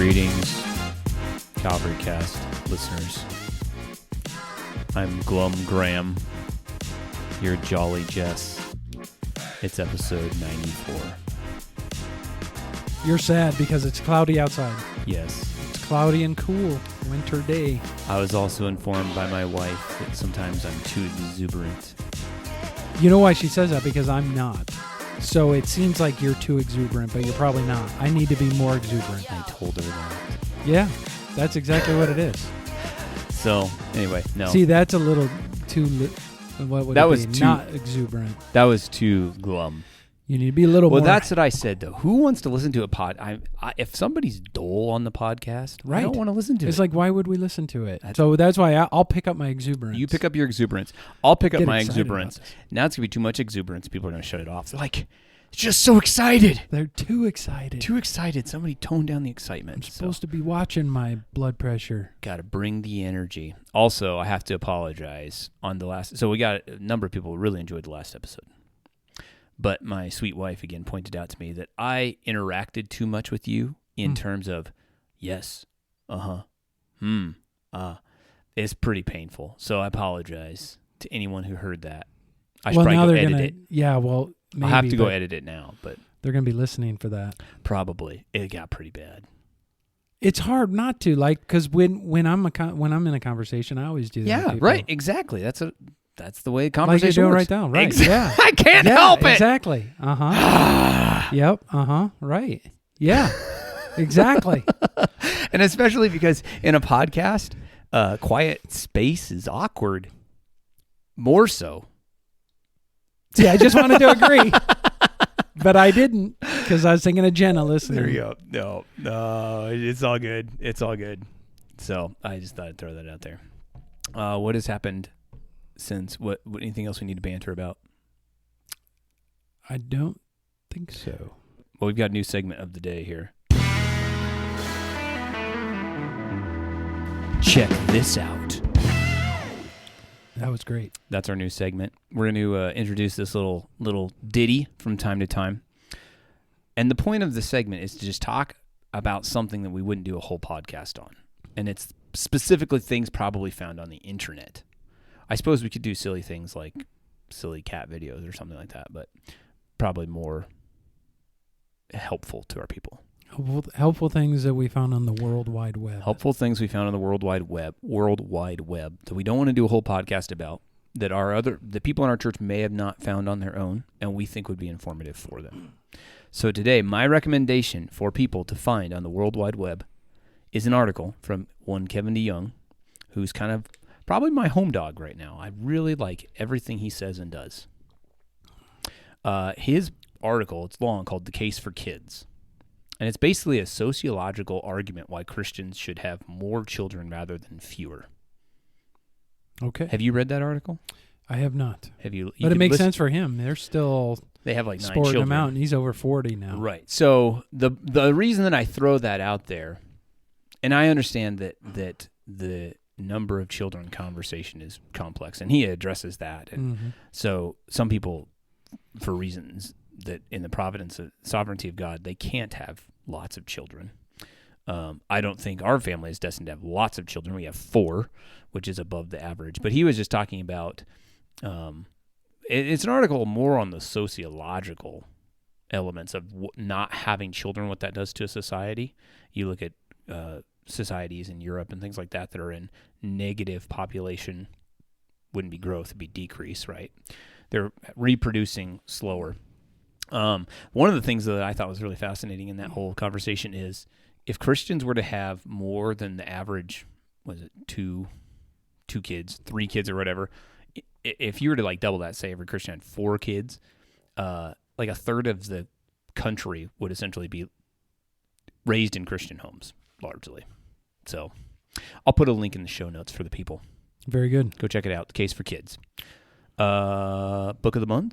Greetings, Calvary Cast listeners. I'm Glum Graham, your jolly Jess. It's episode 94. You're sad because it's cloudy outside. Yes. It's cloudy and cool. Winter day. I was also informed by my wife that sometimes I'm too exuberant. You know why she says that? Because I'm not. So it seems like you're too exuberant, but you're probably not. I need to be more exuberant. I told her that. Yeah, that's exactly what it is. So, anyway, no. See, that's a little too... what would that it was be? too, Not exuberant. That was too glum. You need to be a little more... Well, that's what I said, though. Who wants to listen to a pod? If somebody's dull on the podcast, right. I don't want to listen to it. It's like, why would we listen to it? So that's why I'll pick up my exuberance. You pick up your exuberance. I'll pick up my exuberance. Now it's going to be too much exuberance. People are going to shut it off. They're like, it's just so excited. They're too excited. Too excited. Somebody tone down the excitement. I'm supposed to be watching my blood pressure. Got to bring the energy. Also, I have to apologize on the last... So we got a number of people who really enjoyed the last episode. But my sweet wife, again, pointed out to me that I interacted too much with you in terms of, yes, it's pretty painful. So I apologize to anyone who heard that. I should probably go edit it. Yeah, well, maybe. I'll have to go edit it now, but... They're going to be listening for that. Probably. It got pretty bad. It's hard not to, like, because when I'm in a conversation, I always do that. Yeah, right, exactly. That's the way conversation like you're doing works. Right now, right? Yeah, I can't help it. Exactly. Yep. Right. Yeah. Exactly. And especially because in a podcast, quiet space is awkward. More so. See, I just wanted to agree, but I didn't because I was thinking of Jenna listening. There you go. No, it's all good. It's all good. So I just thought I'd throw that out there. What has happened? Since what anything else we need to banter about? I don't think so. Well, we've got a new segment of the day here. Check this out. That was great. That's our new segment. We're going to introduce this little ditty from time to time. And the point of the segment is to just talk about something that we wouldn't do a whole podcast on. And it's specifically things probably found on the internet. I suppose we could do silly things like silly cat videos or something like that, but probably more helpful to our people. Helpful things that we found on the World Wide Web. Helpful things we found on the World Wide Web that we don't want to do a whole podcast about that the people in our church may have not found on their own and we think would be informative for them. So today, my recommendation for people to find on the World Wide Web is an article from one Kevin Deyoung, who's kind of probably my home dog right now. I really like everything he says and does. His article, it's long, called The Case for Kids. And it's basically a sociological argument why Christians should have more children rather than fewer. Okay. Have you read that article? I have not. Have you? But it makes sense for him. They have like 9 sporting children. Him out, and he's over 40 now. Right. So the reason that I throw that out there, and I understand that the number of children conversation is complex, and he addresses that. And so some people, for reasons that in the providence and sovereignty of God, they can't have lots of children. I don't think our family is destined to have lots of children. We have 4, which is above the average. But he was just talking about, it's an article more on the sociological elements of not having children, what that does to a society. You look at societies in Europe and things like that are in negative population, wouldn't be growth, it'd be decrease, right? They're reproducing slower. One of the things that I thought was really fascinating in that whole conversation is if Christians were to have more than the average, was it two kids, 3 kids or whatever, if you were to like double that, say every Christian had 4 kids, like a third of the country would essentially be raised in Christian homes, largely. So I'll put a link in the show notes for the people. Very good. Go check it out. The Case for Kids. Book of the month.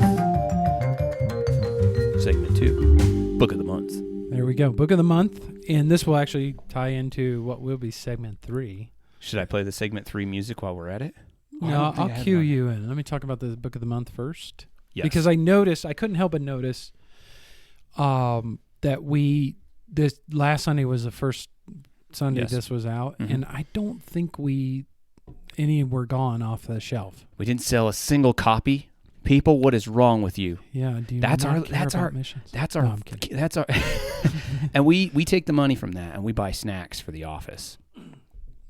Segment 2. Book of the month. There we go. Book of the month. And this will actually tie into what will be segment 3. Should I play the segment 3 music while we're at it? No, I'll cue you in. Let me talk about the book of the month first. Yes. Because I couldn't help but notice that this last Sunday was the first Sunday Yes. this was out, Mhm. and I don't think any were gone off the shelf. We didn't sell a single copy. People, what is wrong with you? Yeah, do you That's not our- care that's about our- missions? That's No, our. I'm kidding. That's our. And we take the money from that and we buy snacks for the office.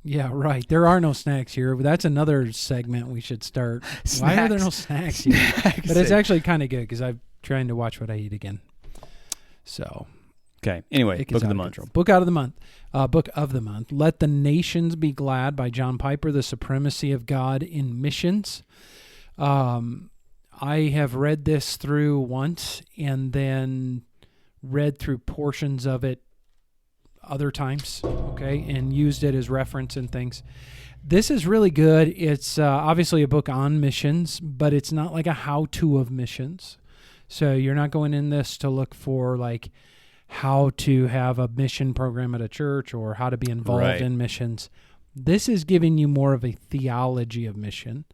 Yeah, right. There are no snacks here. That's another segment we should start. Why are there no snacks here? But it's actually kind of good because I'm trying to watch what I eat again. So Okay. Anyway, it gets book of out the of month. control. Book of the month. Let the Nations Be Glad by John Piper. The Supremacy of God in Missions. I have read this through once and then read through portions of it other times, okay, and used it as reference and things. This is really good. It's obviously a book on missions, but it's not like a how-to of missions. So you're not going in this to look for like how to have a mission program at a church or how to be involved Right. in missions. This is giving you more of a theology of mission.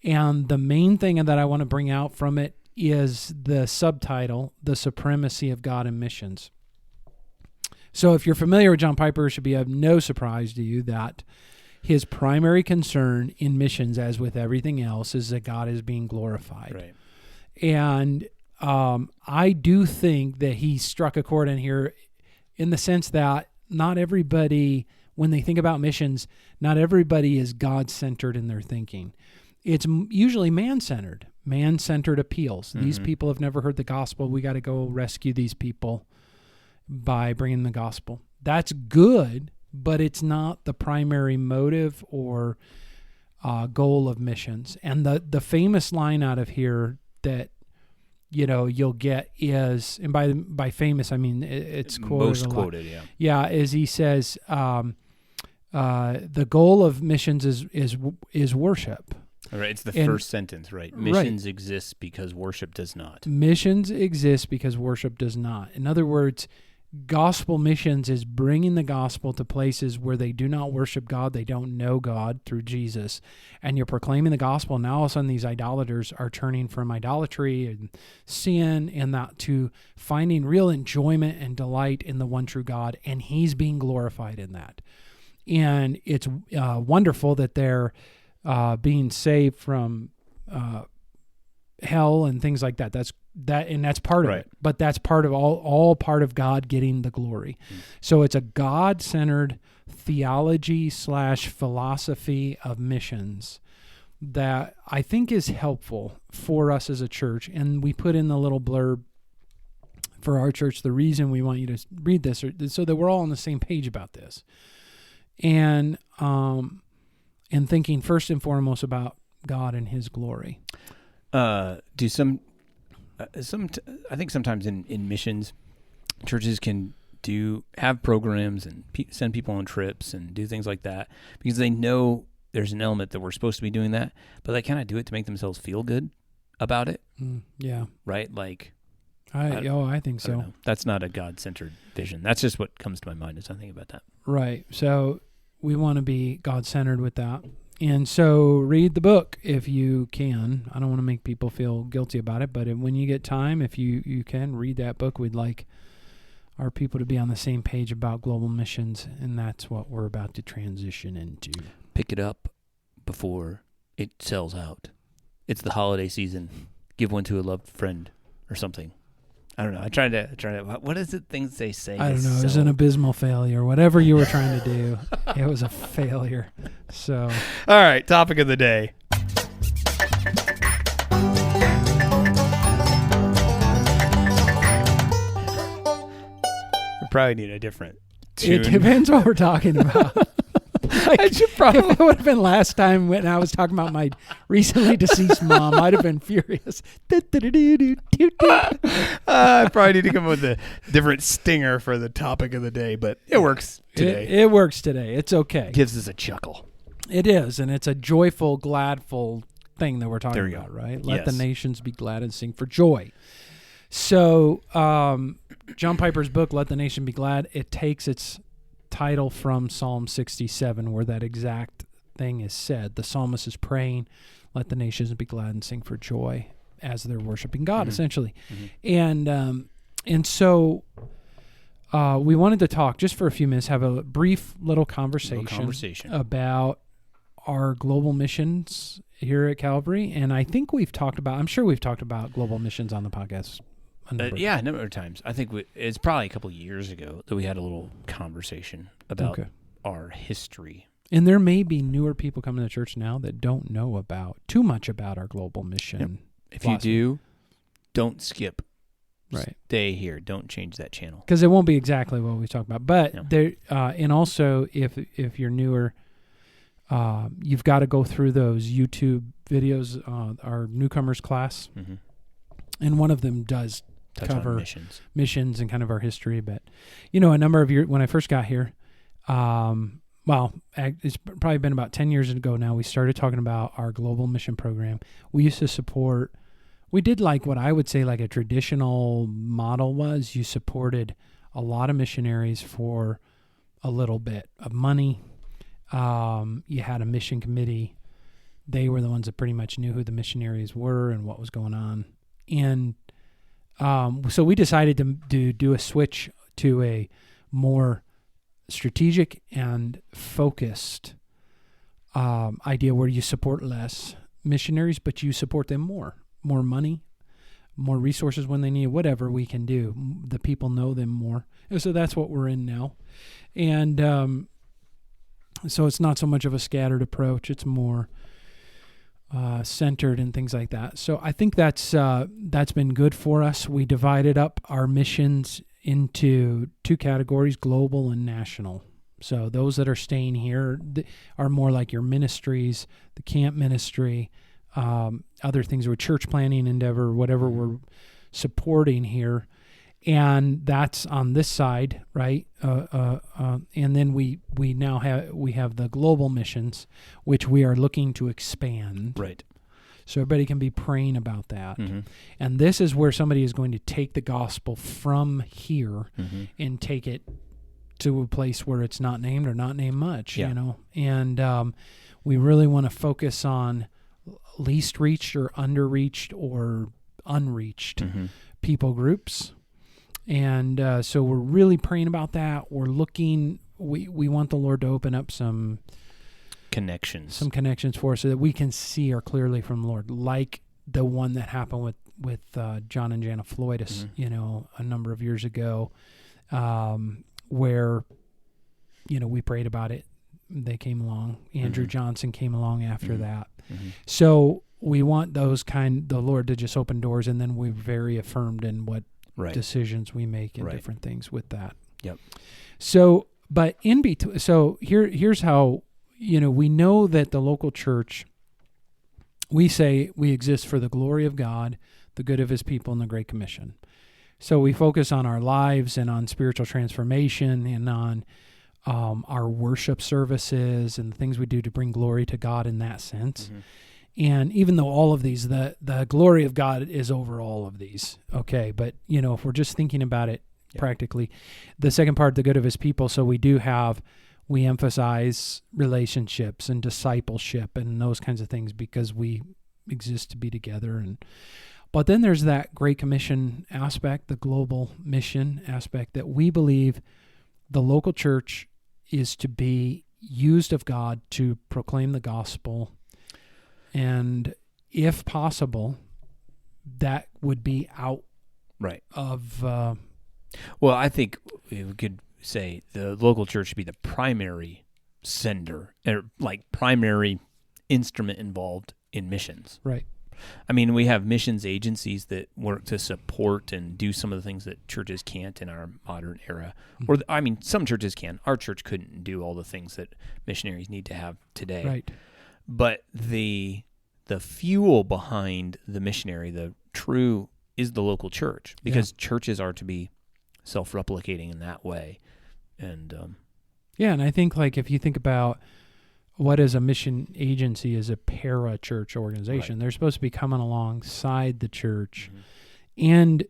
And the main thing that I want to bring out from it is the subtitle, The Supremacy of God in Missions. So if you're familiar with John Piper, it should be of no surprise to you that his primary concern in missions, as with everything else, is that God is being glorified. Right. And I do think that he struck a chord in here in the sense that not everybody, when they think about missions, not everybody is God-centered in their thinking. It's usually man-centered appeals. Mm-hmm. These people have never heard the gospel. We got to go rescue these people by bringing the gospel. That's good, but it's not the primary motive or goal of missions. And the famous line out of here that you'll get is, and by famous I mean it's quoted Most a lot. quoted, yeah. Yeah, is he says the goal of missions is worship. All right, it's the And- first sentence, right? Missions exist because worship does not. Missions exist because worship does not. In other words, gospel missions is bringing the gospel to places where they do not worship God, they don't know God through Jesus, and you're proclaiming the gospel. Now all of a sudden these idolaters are turning from idolatry and sin and that to finding real enjoyment and delight in the one true God, and he's being glorified in that. And it's wonderful that they're being saved from hell and things like that. That's part of Right. it. But that's part of all part of God getting the glory. So it's a God-centered theology / philosophy of missions that I think is helpful for us as a church. And we put in the little blurb for our church, the reason we want you to read this so that we're all on the same page about this. And thinking first and foremost about God and his glory. I think sometimes in missions, churches can have programs and send people on trips and do things like that because they know there's an element that we're supposed to be doing that, but they kind of do it to make themselves feel good about it. Yeah. Right? Like, I think I don't so. know. That's not a God-centered vision. That's just what comes to my mind as I think about that. Right. So we want to be God-centered with that. And so read the book if you can. I don't want to make people feel guilty about it, but when you get time, if you can, read that book. We'd like our people to be on the same page about global missions, and that's what we're about to transition into. Pick it up before it sells out. It's the holiday season. Give one to a loved friend or something. I don't know. I tried to. What is it? Things they say. I don't know. It was an abysmal failure. Whatever you were trying to do, it was a failure. So, all right. Topic of the day. We probably need a different tune. it depends what we're talking about. I should probably. If it would have been last time when I was talking about my recently deceased mom, I'd have been furious. I probably need to come up with a different stinger for the topic of the day, but it works today. It works today. It's okay. Gives us a chuckle. It is, and it's a joyful, gladful thing that we're talking There you about, go. right? Let the Yes. nations be glad and sing for joy. So, John Piper's book, Let the Nation Be Glad, it takes its title from Psalm 67, where that exact thing is said. The psalmist is praying, let the nations be glad and sing for joy as they're worshiping God, essentially. And so we wanted to talk just for a few minutes, have a brief little conversation about our global missions here at Calvary. And I think I'm sure we've talked about global missions on the podcast. A number of times. I think it's probably a couple years ago that we had a little conversation about our history. And there may be newer people coming to church now that don't know too much about our global mission. Yep. If you do, don't skip. Right. Stay here. Don't change that channel. Because it won't be exactly what we talk about. But there, and also if you're newer, you've got to go through those YouTube videos, our newcomers class, and one of them does cover missions and kind of our history. But a number of years when I first got here, it's probably been about 10 years ago now, we started talking about our global mission program. We used to support. We did like what I would say like a traditional model was. You supported a lot of missionaries for a little bit of money. You had a mission committee. They were the ones that pretty much knew who the missionaries were and what was going on. And so we decided to do a switch to a more strategic and focused idea where you support less missionaries, but you support them more money, more resources when they need, whatever we can do. The people know them more. And so that's what we're in now. And so it's not so much of a scattered approach. It's more centered and things like that. So I think that's been good for us. We divided up our missions into two categories, global and national. So those that are staying here are more like your ministries, the camp ministry, other things with church planning endeavor, whatever we're supporting here. And that's on this side, right? And then we now have the global missions, which we are looking to expand. Right. So everybody can be praying about that. And this is where somebody is going to take the gospel from here and take it to a place where it's not named or not named much, And we really want to focus on least reached or underreached or unreached people groups. And so we're really praying about that. We're looking, we want the Lord to open up some connections for us so that we can see her clearly from the Lord, like the one that happened with John and Jana Floydus, a number of years ago, where, we prayed about it. They came along. Andrew Johnson came along after that. So we want the Lord to just open doors, and then we're very affirmed in what decisions we make and different things with that. Yep. So, but in between, so here's how, we know that the local church, we say we exist for the glory of God, the good of his people, and the Great Commission. So we focus on our lives and on spiritual transformation and on our worship services and the things we do to bring glory to God in that sense. And even though all of these, the glory of God is over all of these, okay? But, if we're just thinking about it practically, the second part, the good of his people, so we emphasize relationships and discipleship and those kinds of things because we exist to be together. But then there's that Great Commission aspect, the global mission aspect, that we believe the local church is to be used of God to proclaim the gospel. And if possible, that would be out of... well, I think we could say the local church should be the primary sender, or like primary instrument involved in missions. Right. I mean, we have missions agencies that work to support and do some of the things that churches can't in our modern era. Or, some churches can. Our church couldn't do all the things that missionaries need to have today. Right. But the fuel behind the missionary, the true, is the local church, because churches are to be self-replicating in that way. And and I think if you think about what is a mission agency, is a para-church organization. They're supposed to be coming alongside the church and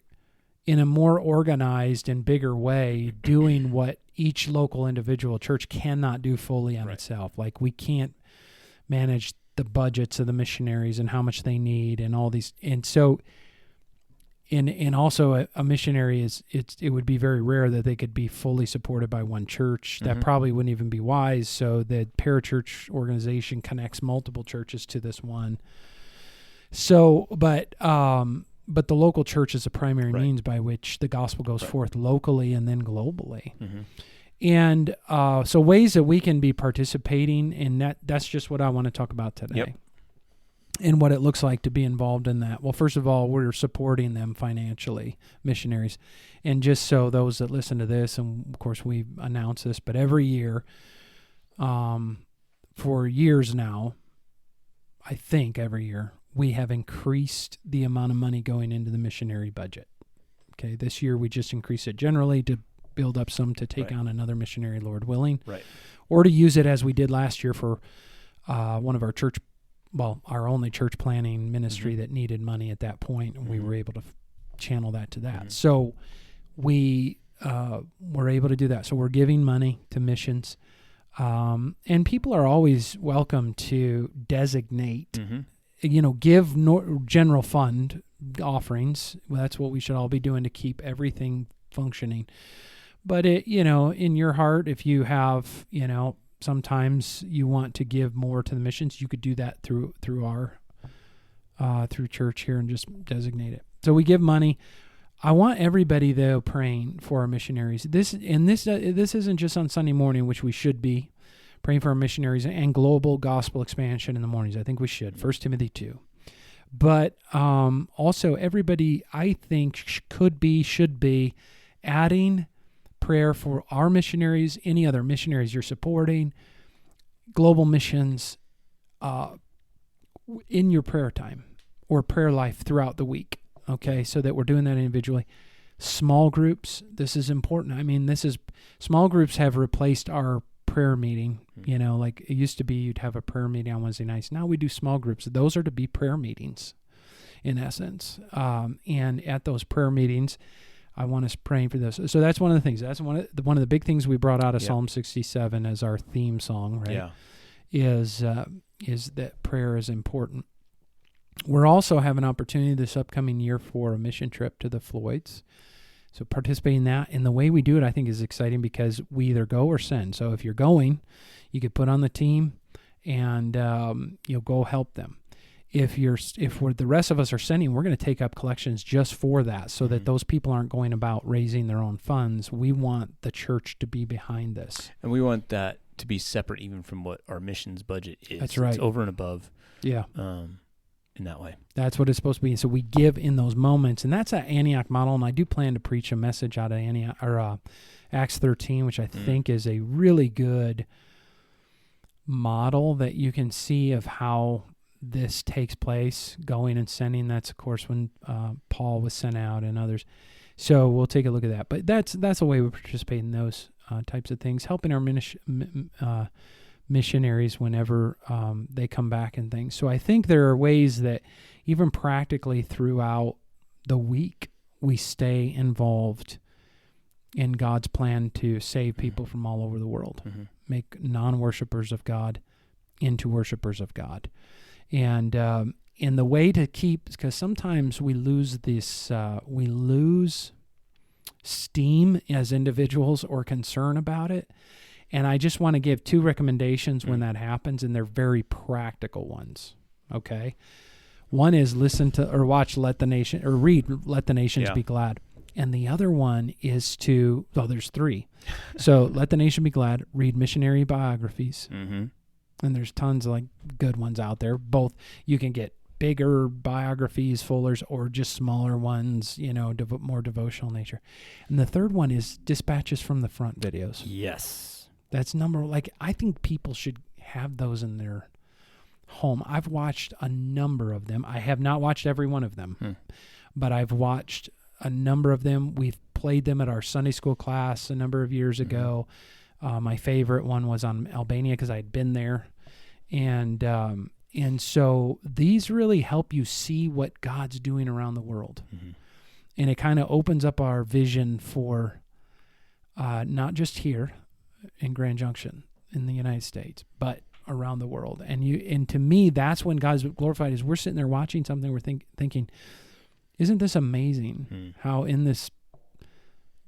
in a more organized and bigger way doing what each local individual church cannot do fully on itself. Like we can't manage the budgets of the missionaries and how much they need and all these. And so And also a missionary it would be very rare that they could be fully supported by one church. That probably wouldn't even be wise. So the parachurch organization connects multiple churches to this one. So, but the local church is a primary means by which the gospel goes forth locally and then globally. And so ways that we can be participating in that's just what I want to talk about today. Yep. And what it looks like to be involved in that. Well, first of all, we're supporting them financially, missionaries. And just so those that listen to this, and of course we announce this, but every year, for years now, I think every year, we have increased the amount of money going into the missionary budget. Okay, this year we just increased it generally to build up some to take on another missionary, Lord willing. Right. Or to use it as we did last year for one of our our only church planning ministry that needed money at that point, and we were able to channel that to that. So we were able to do that. So we're giving money to missions, and people are always welcome to designate, give general fund offerings. Well, that's what we should all be doing to keep everything functioning. But in your heart, if you have, sometimes you want to give more to the missions, you could do that through our through church here and just designate it. So we give money. I want everybody though praying for our missionaries. This isn't just on Sunday morning, which we should be praying for our missionaries and global gospel expansion in the mornings. I think we should. 1 Timothy 2. But also everybody, I think, should be adding prayer for our missionaries, any other missionaries you're supporting, global missions, in your prayer time or prayer life throughout the week, okay, so that we're doing that individually. Small groups, this is important. I mean, small groups have replaced our prayer meeting. Like it used to be you'd have a prayer meeting on Wednesday nights. Now we do small groups. Those are to be prayer meetings, in essence. And at those prayer meetings, I want us praying for this. So that's one of the things. That's one of the big things we brought out of Psalm 67 as our theme song, right? Yeah. Is that prayer is important. We're also have an opportunity this upcoming year for a mission trip to the Floyds. So participating in that. And the way we do it, I think, is exciting because we either go or send. So if you're going, you could put on the team and you'll go help them. If the rest of us are sending, we're going to take up collections just for that so that those people aren't going about raising their own funds. We want the church to be behind this. And we want that to be separate even from what our missions budget is. That's right. It's over and above. Yeah. In that way. That's what it's supposed to be. So we give in those moments, and that's an Antioch model, and I do plan to preach a message out of Antioch, or Acts 13, which I think is a really good model that you can see of how this takes place, going and sending. That's, of course, when Paul was sent out and others. So we'll take a look at that. But that's a way we participate in those types of things, helping our missionaries whenever they come back and things. So I think there are ways that even practically throughout the week, we stay involved in God's plan to save people from all over the world, make non-worshipers of God into worshipers of God. And in the way to keep, because sometimes we lose steam as individuals or concern about it. And I just want to give two recommendations when that happens, and they're very practical ones, okay? One is listen to or watch Let the Nation, or read Let the Nations Be Glad. And the other one is there's three. So Let the Nation Be Glad, read missionary biographies. And there's tons of good ones out there. Both you can get bigger biographies, fullers, or just smaller ones, more devotional nature. And the third one is Dispatches from the Front videos. Yes. That's I think people should have those in their home. I've watched a number of them. I have not watched every one of them, but I've watched a number of them. We've played them at our Sunday school class a number of years ago. My favorite one was on Albania because I had been there. And so these really help you see what God's doing around the world. And it kind of opens up our vision for not just here in Grand Junction in the United States, but around the world. And to me, that's when God's glorified, is we're sitting there watching something, we're thinking, Isn't this amazing how in this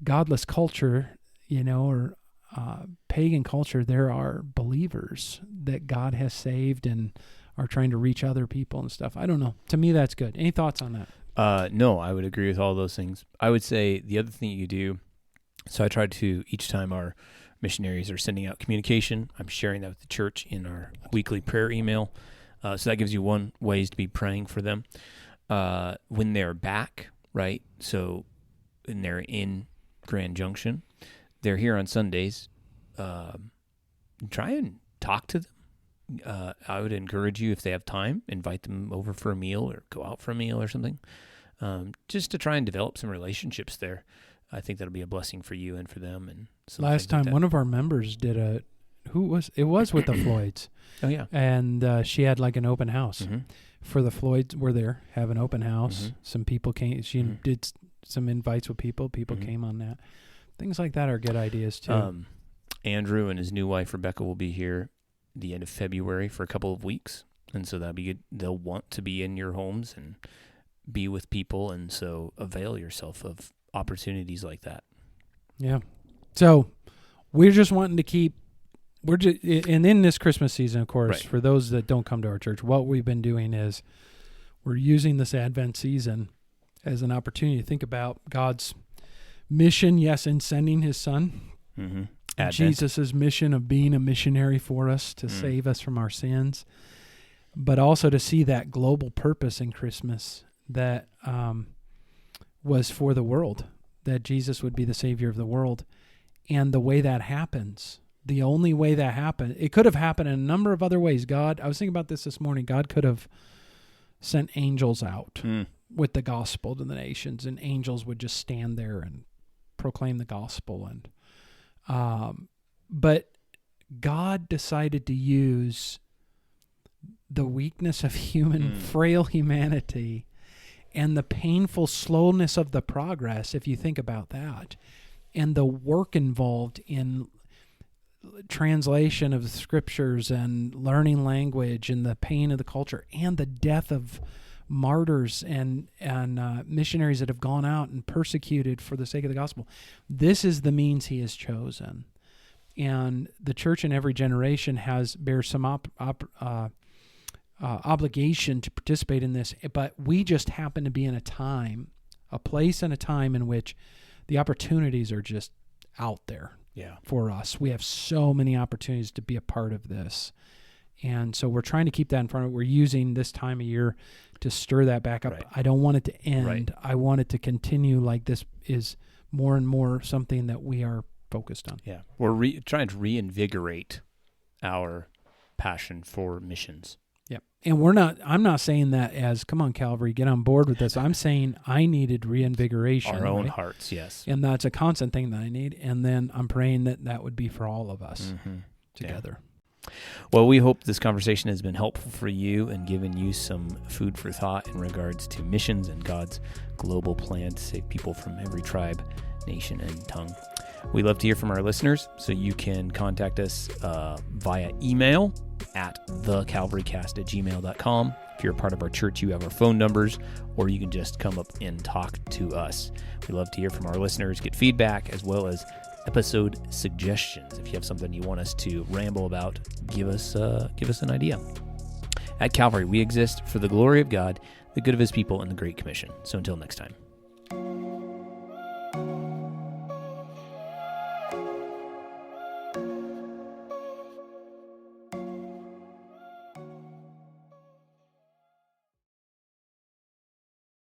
godless culture, or pagan culture, there are believers that God has saved and are trying to reach other people and stuff. I don't know. To me, that's good. Any thoughts on that? No, I would agree with all those things. I would say the other thing you do, so I try to, each time our missionaries are sending out communication, I'm sharing that with the church in our weekly prayer email. So that gives you one ways to be praying for them. When they're back, right? So when they're in Grand Junction, they're here on Sundays. Try and talk to them. I would encourage you, if they have time, invite them over for a meal or go out for a meal or something, just to try and develop some relationships there. I think that'll be a blessing for you and for them. And last time, one of our members did it was with the Floyds. Oh yeah, and she had like an open house for the Floyds. Were there, have an open house. Some people came. She did some invites with people. People came on that. Things like that are good ideas too. Andrew and his new wife Rebecca will be here the end of February for a couple of weeks, and so that'll be good. They'll want to be in your homes and be with people, and so avail yourself of opportunities like that. Yeah. So we're just wanting to keep. And in this Christmas season, of course, for those that don't come to our church, what we've been doing is we're using this Advent season as an opportunity to think about God's mission, yes, in sending his son. Jesus' mission of being a missionary for us to save us from our sins, but also to see that global purpose in Christmas that was for the world, that Jesus would be the Savior of the world. And the way that happens, the only way that happened, it could have happened in a number of other ways. I was thinking about this morning, God could have sent angels out with the gospel to the nations, and angels would just stand there and proclaim the gospel. And but God decided to use the weakness of frail humanity and the painful slowness of the progress, if you think about that, and the work involved in translation of the scriptures and learning language and the pain of the culture and the death of martyrs and missionaries that have gone out and persecuted for the sake of the gospel. This is the means he has chosen. And the church in every generation bears some obligation to participate in this, but we just happen to be in a place and a time in which the opportunities are just out there for us. We have so many opportunities to be a part of this. And so we're trying to keep that in front of it. We're using this time of year to stir that back up. Right. I don't want it to end. Right. I want it to continue like this is more and more something that we are focused on. Yeah. We're trying to reinvigorate our passion for missions. Yep. And I'm not saying that as, come on, Calvary, get on board with this. I'm saying I needed reinvigoration. Our own hearts, yes. And that's a constant thing that I need. And then I'm praying that would be for all of us together. Yeah. Well, we hope this conversation has been helpful for you and given you some food for thought in regards to missions and God's global plan to save people from every tribe, nation, and tongue. We love to hear from our listeners, so you can contact us via email at thecalvarycast@gmail.com. If you're a part of our church, you have our phone numbers, or you can just come up and talk to us. We love to hear from our listeners, get feedback, as well as episode suggestions. If you have something you want us to ramble about, give us an idea. At Calvary, we exist for the glory of God, the good of his people, and the Great Commission. So until next time.